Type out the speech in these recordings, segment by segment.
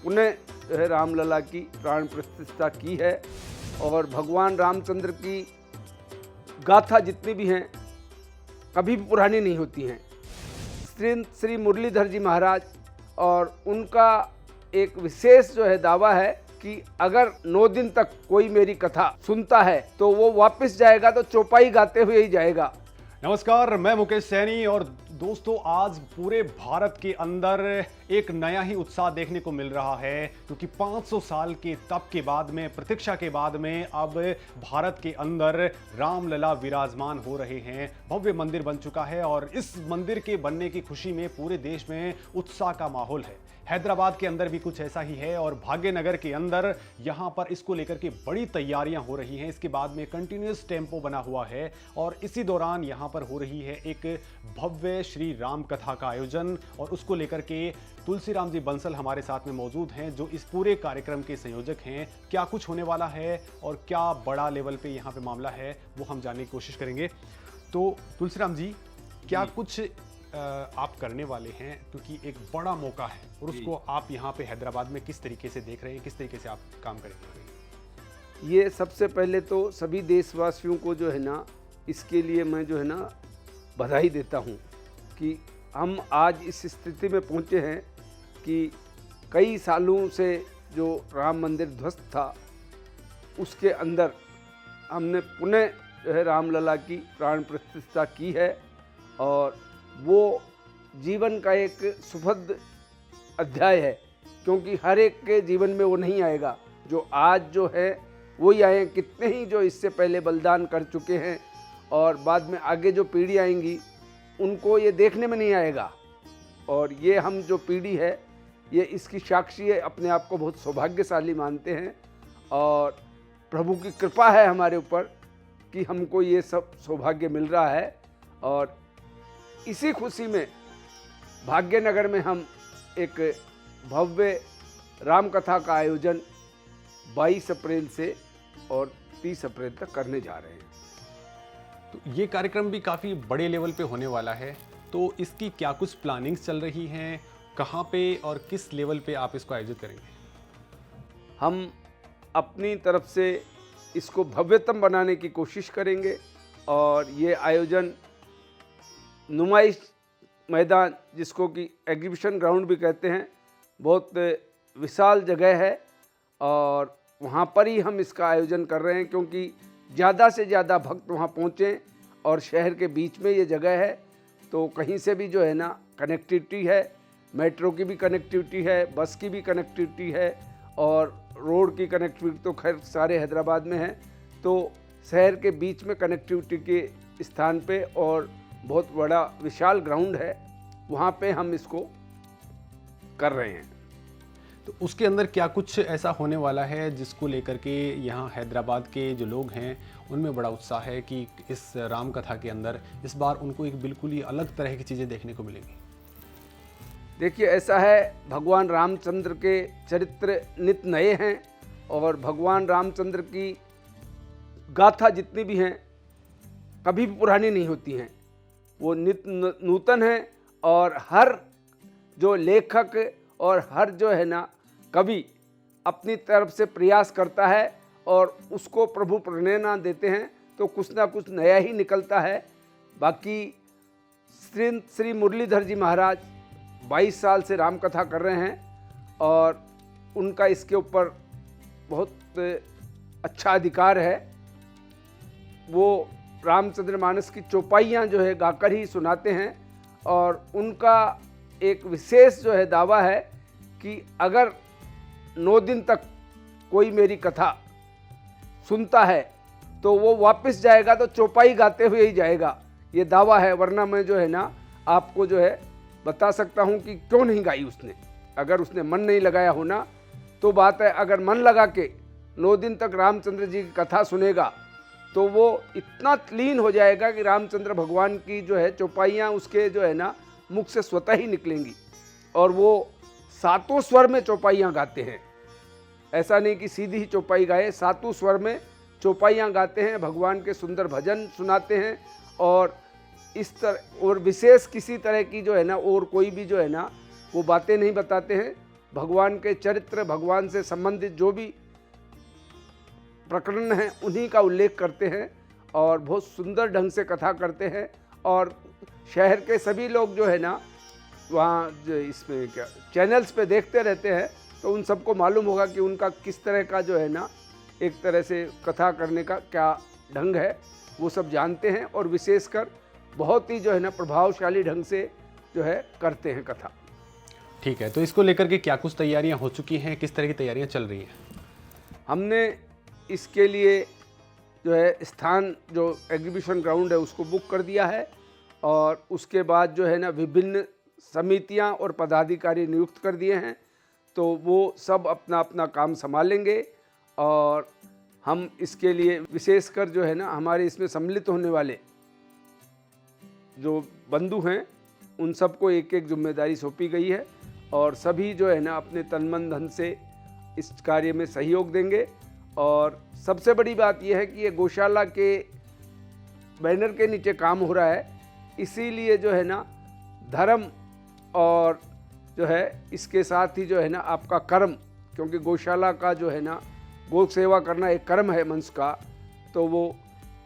पुनः जो है रामलला की प्राण प्रतिष्ठा की है। और भगवान रामचंद्र की गाथा जितनी भी हैं कभी भी पुरानी नहीं होती हैं। श्री मुरलीधर जी महाराज और उनका एक विशेष जो है दावा है कि अगर 9 दिन तक कोई मेरी कथा सुनता है तो वो वापस जाएगा तो चौपाई गाते हुए ही जाएगा। नमस्कार, मैं मुकेश सैनी। और दोस्तों, आज पूरे भारत के अंदर एक नया ही उत्साह देखने को मिल रहा है, क्योंकि 500 साल के तप के बाद में, प्रतीक्षा के बाद में अब भारत के अंदर रामलला विराजमान हो रहे हैं। भव्य मंदिर बन चुका है और इस मंदिर के बनने की खुशी में पूरे देश में उत्साह का माहौल है। हैदराबाद के अंदर भी कुछ ऐसा ही है और भाग्यनगर के अंदर यहाँ पर इसको लेकर के बड़ी तैयारियां हो रही हैं। इसके बाद में कंटिन्यूस टेम्पो बना हुआ है और इसी दौरान यहाँ पर हो रही है एक भव्य श्री राम कथा का आयोजन। और उसको लेकर के तुलसीराम जी बंसल हमारे साथ में मौजूद हैं, जो इस पूरे कार्यक्रम के संयोजक हैं। क्या कुछ होने वाला है और क्या बड़ा लेवल पे यहाँ पे मामला है, वो हम जानने की कोशिश करेंगे। तो तुलसीराम जी, क्या कुछ आप करने वाले हैं, क्योंकि एक बड़ा मौका है और उसको आप यहाँ पे हैदराबाद में किस तरीके से देख रहे हैं, किस तरीके से आप काम करेंगे? ये सबसे पहले तो सभी देशवासियों को जो है ना, इसके लिए मैं जो है ना बधाई देता हूँ कि हम आज इस स्थिति में पहुँचे हैं कि कई सालों से जो राम मंदिर ध्वस्त था उसके अंदर हमने पुनः जो है रामलला की प्राण प्रतिष्ठा की है। और वो जीवन का एक सुखद अध्याय है, क्योंकि हर एक के जीवन में वो नहीं आएगा जो आज जो है वही आए। कितने ही जो इससे पहले बलिदान कर चुके हैं और बाद में आगे जो पीढ़ी आएंगी उनको ये देखने में नहीं आएगा। और ये हम जो पीढ़ी है ये इसकी साक्षी है, अपने आप को बहुत सौभाग्यशाली मानते हैं और प्रभु की कृपा है हमारे ऊपर कि हमको ये सब सौभाग्य मिल रहा है। और इसी खुशी में भाग्यनगर में हम एक भव्य राम कथा का आयोजन 22 अप्रैल से और 30 अप्रैल तक करने जा रहे हैं। तो ये कार्यक्रम भी काफ़ी बड़े लेवल पे होने वाला है, तो इसकी क्या कुछ प्लानिंग्स चल रही हैं, कहाँ पे और किस लेवल पे आप इसको आयोजित करेंगे? हम अपनी तरफ से इसको भव्यतम बनाने की कोशिश करेंगे और ये आयोजन नुमाइश मैदान, जिसको कि एग्जीबिशन ग्राउंड भी कहते हैं, बहुत विशाल जगह है और वहाँ पर ही हम इसका आयोजन कर रहे हैं, क्योंकि ज़्यादा से ज़्यादा भक्त वहाँ पहुँचें। और शहर के बीच में ये जगह है तो कहीं से भी जो है ना कनेक्टिविटी है, मेट्रो की भी कनेक्टिविटी है, बस की भी कनेक्टिविटी है और रोड की कनेक्टिविटी तो खैर सारे हैदराबाद में है। तो शहर के बीच में कनेक्टिविटी के स्थान पे और बहुत बड़ा विशाल ग्राउंड है, वहाँ पे हम इसको कर रहे हैं। तो उसके अंदर क्या कुछ ऐसा होने वाला है जिसको लेकर के यहाँ हैदराबाद के जो लोग हैं उनमें बड़ा उत्साह है कि इस राम कथा के अंदर इस बार उनको एक बिल्कुल ही अलग तरह की चीज़ें देखने को मिलेंगी? देखिए, ऐसा है, भगवान रामचंद्र के चरित्र नित नए हैं और भगवान रामचंद्र की गाथा जितनी भी हैं कभी भी पुरानी नहीं होती हैं, वो नित नूतन है। और हर जो लेखक और हर जो है ना कवि अपनी तरफ से प्रयास करता है और उसको प्रभु प्रेरणा देते हैं तो कुछ ना कुछ नया ही निकलता है। बाकी श्री मुरलीधर जी महाराज 22 साल से राम कथा कर रहे हैं और उनका इसके ऊपर बहुत अच्छा अधिकार है। वो रामचंद्रमानस की चौपाइयाँ जो है गाकर ही सुनाते हैं और उनका एक विशेष जो है दावा है कि अगर 9 दिन तक कोई मेरी कथा सुनता है तो वो वापस जाएगा तो चौपाई गाते हुए ही जाएगा। ये दावा है, वरना मैं जो है ना आपको जो है बता सकता हूँ कि क्यों नहीं गाई उसने। अगर उसने मन नहीं लगाया होना तो बात है, अगर मन लगा के 9 दिन तक रामचंद्र जी की कथा सुनेगा तो वो इतना लीन हो जाएगा कि रामचंद्र भगवान की जो है चौपाइयाँ उसके जो है ना मुख से स्वतः ही निकलेंगी। और वो 7 स्वर में चौपाइयाँ गाते हैं, ऐसा नहीं कि सीधी ही चौपाई गाए, 7 स्वर में चौपाइयाँ गाते हैं, भगवान के सुंदर भजन सुनाते हैं। और इस तरह और विशेष किसी तरह की जो है ना और कोई भी जो है ना वो बातें नहीं बताते हैं। भगवान के चरित्र, भगवान से संबंधित जो भी प्रकरण हैं उन्हीं का उल्लेख करते हैं और बहुत सुंदर ढंग से कथा करते हैं। और शहर के सभी लोग जो है ना वहाँ जो इसमें क्या चैनल्स पे देखते रहते हैं, तो उन सबको मालूम होगा कि उनका किस तरह का जो है ना एक तरह से कथा करने का क्या ढंग है, वो सब जानते हैं और विशेषकर बहुत ही जो है ना प्रभावशाली ढंग से जो है करते हैं कथा। ठीक है, तो इसको लेकर के क्या कुछ तैयारियां हो चुकी हैं, किस तरह की तैयारियां चल रही हैं? हमने इसके लिए जो है स्थान, जो एग्जीबिशन ग्राउंड है उसको बुक कर दिया है और उसके बाद जो है ना विभिन्न समितियां और पदाधिकारी नियुक्त कर दिए हैं, तो वो सब अपना अपना काम संभालेंगे। और हम इसके लिए विशेषकर जो है ना हमारे इसमें सम्मिलित होने वाले जो बंधु हैं उन सबको एक एक जिम्मेदारी सौंपी गई है और सभी जो है ना अपने तन मन धन से इस कार्य में सहयोग देंगे। और सबसे बड़ी बात यह है कि ये गौशाला के बैनर के नीचे काम हो रहा है, इसीलिए जो है ना धर्म और जो है इसके साथ ही जो है ना आपका कर्म, क्योंकि गौशाला का जो है ना गौ सेवा करना एक कर्म है मनुष्य का, तो वो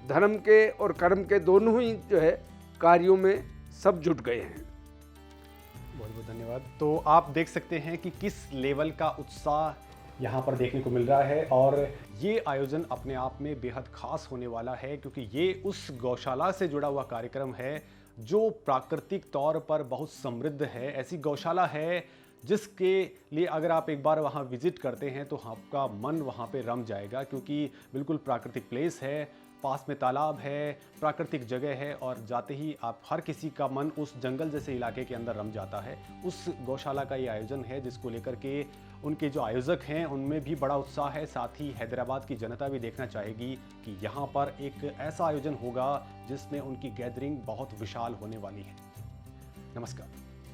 धर्म के और कर्म के दोनों ही जो है कार्यों में सब जुट गए हैं। बहुत बहुत धन्यवाद। तो आप देख सकते हैं कि किस लेवल का उत्साह यहाँ पर देखने को मिल रहा है और ये आयोजन अपने आप में बेहद खास होने वाला है, क्योंकि ये उस गौशाला से जुड़ा हुआ कार्यक्रम है जो प्राकृतिक तौर पर बहुत समृद्ध है। ऐसी गौशाला है जिसके लिए अगर आप एक बार वहाँ विजिट करते हैं तो आपका मन वहाँ पे रम जाएगा, क्योंकि बिल्कुल प्राकृतिक प्लेस है, पास में तालाब है, प्राकृतिक जगह है और जाते ही आप हर किसी का मन उस जंगल जैसे इलाके के अंदर रम जाता है। उस गौशाला का ये आयोजन है जिसको लेकर के उनके जो आयोजक हैं उनमें भी बड़ा उत्साह है। साथ ही हैदराबाद की जनता भी देखना चाहेगी कि यहाँ पर एक ऐसा आयोजन होगा जिसमें उनकी गैदरिंग बहुत विशाल होने वाली है। नमस्कार।